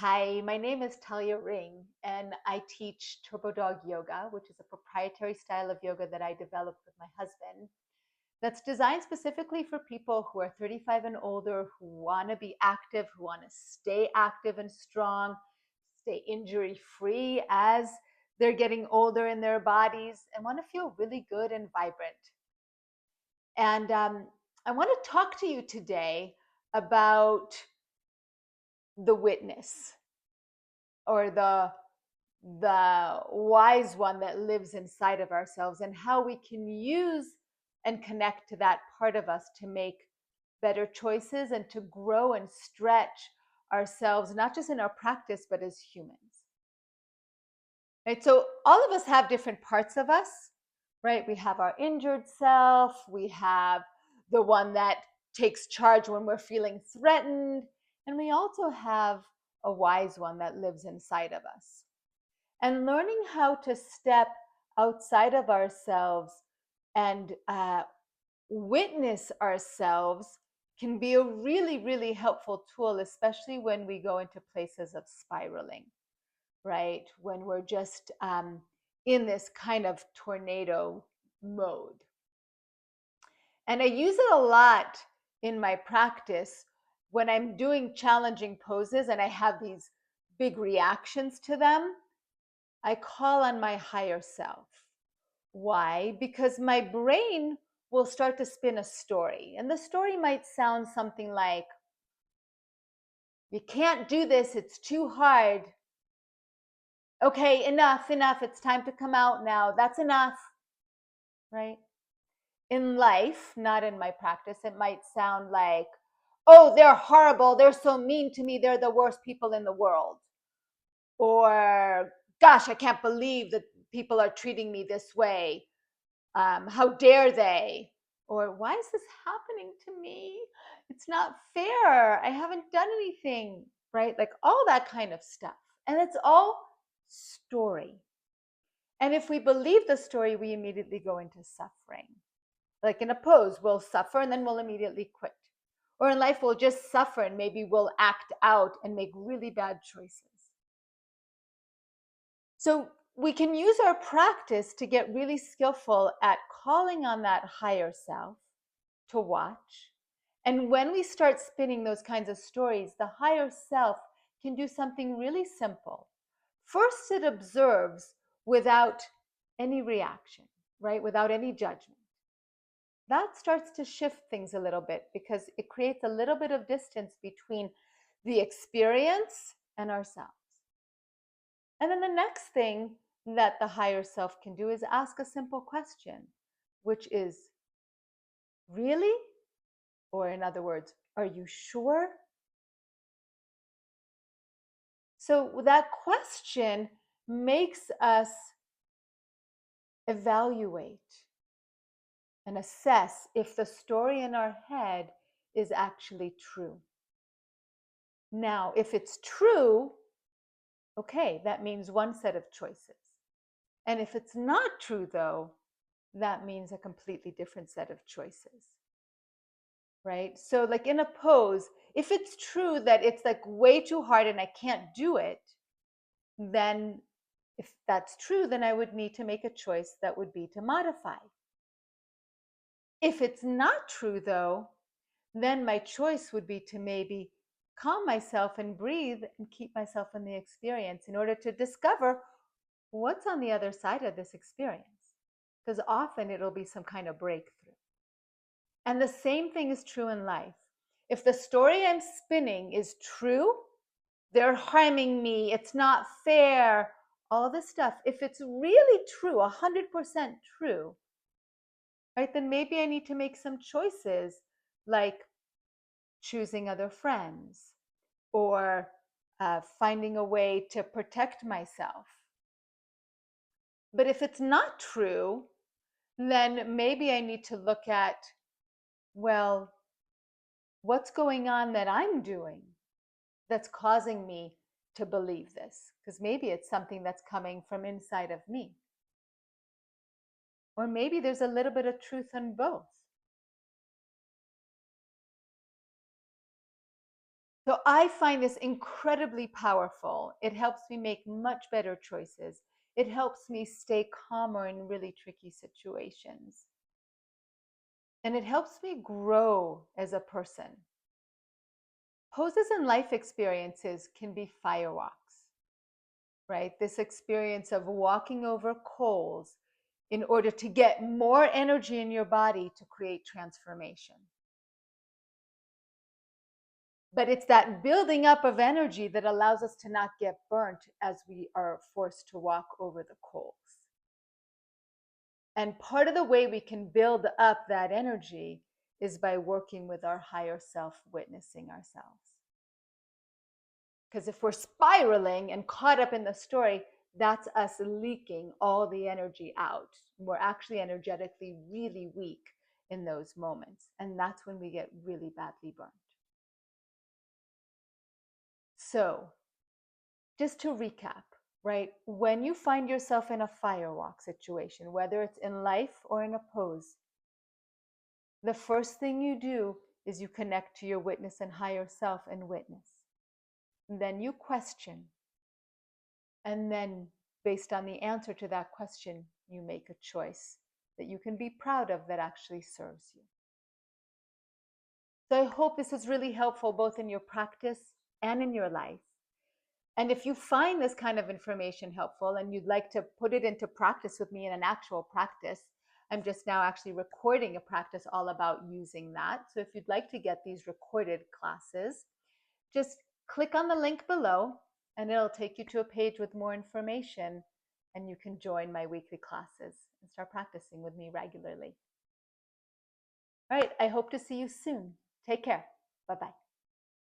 Hi, my name is Talia Ring, and I teach Turbo Dog Yoga, which is a proprietary style of yoga that I developed with my husband that's designed specifically for people who are 35 and older, who want to be active, who want to stay active and strong, stay injury free as they're getting older in their bodies, and want to feel really good and vibrant. And I want to talk to you today about the witness, or the wise one that lives inside of ourselves, and how we can use and connect to that part of us to make better choices and to grow and stretch ourselves, not just in our practice, but as humans. Right? So all of us have different parts of us, right? We have our injured self, we have the one that takes charge when we're feeling threatened, and we also have a wise one that lives inside of us. And learning how to step outside of ourselves and witness ourselves can be a really, really helpful tool, especially when we go into places of spiraling, right? When we're just in this kind of tornado mode. And I use it a lot in my practice when I'm doing challenging poses and I have these big reactions to them. I call on my higher self. Why? Because my brain will start to spin a story. And the story might sound something like, you can't do this, it's too hard. Okay, enough, it's time to come out now. That's enough, right? In life, not in my practice, it might sound like, oh, they're horrible, they're so mean to me, they're the worst people in the world. Or, gosh, I can't believe that people are treating me this way. How dare they? Or why is this happening to me? It's not fair. I haven't done anything, right? Like all that kind of stuff. And it's all story. And if we believe the story, we immediately go into suffering. Like in a pose, we'll suffer and then we'll immediately quit. Or in life, we'll just suffer and maybe we'll act out and make really bad choices. So we can use our practice to get really skillful at calling on that higher self to watch. And when we start spinning those kinds of stories, the higher self can do something really simple. First, it observes without any reaction, right? Without any judgment. That starts to shift things a little bit because it creates a little bit of distance between the experience and ourselves. And then the next thing that the higher self can do is ask a simple question, which is, really? Or in other words, are you sure? So that question makes us evaluate and assess if the story in our head is actually true. Now, if it's true, okay, that means one set of choices. And if it's not true, though, that means a completely different set of choices. Right? So, like in a pose, if it's true that it's like way too hard and I can't do it, then if that's true, then I would need to make a choice that would be to modify. If it's not true, though, then my choice would be to maybe calm myself and breathe and keep myself in the experience in order to discover what's on the other side of this experience. Because often it'll be some kind of breakthrough. And the same thing is true in life. If the story I'm spinning is true, they're harming me, it's not fair, all this stuff. If it's really true, 100% true, right, then maybe I need to make some choices like choosing other friends or finding a way to protect myself. But if it's not true, then maybe I need to look at, well, what's going on that I'm doing that's causing me to believe this? Because maybe it's something that's coming from inside of me. Or maybe there's a little bit of truth in both. So I find this incredibly powerful. It helps me make much better choices. It helps me stay calmer in really tricky situations. And it helps me grow as a person. Poses and life experiences can be firewalks, right? This experience of walking over coals in order to get more energy in your body to create transformation. But it's that building up of energy that allows us to not get burnt as we are forced to walk over the coals. And part of the way we can build up that energy is by working with our higher self, witnessing ourselves. Because if we're spiraling and caught up in the story, that's us leaking all the energy out. We're actually energetically really weak in those moments. And that's when we get really badly burnt. So, just to recap, right? When you find yourself in a firewalk situation, whether it's in life or in a pose, the first thing you do is you connect to your witness and higher self and witness. And then you question. And then, based on the answer to that question, you make a choice that you can be proud of that actually serves you. So I hope this is really helpful both in your practice and in your life. And if you find this kind of information helpful and you'd like to put it into practice with me in an actual practice, I'm just now actually recording a practice all about using that. So if you'd like to get these recorded classes, just click on the link below and it'll take you to a page with more information and you can join my weekly classes and start practicing with me regularly. All right, I hope to see you soon. Take care. Bye-bye.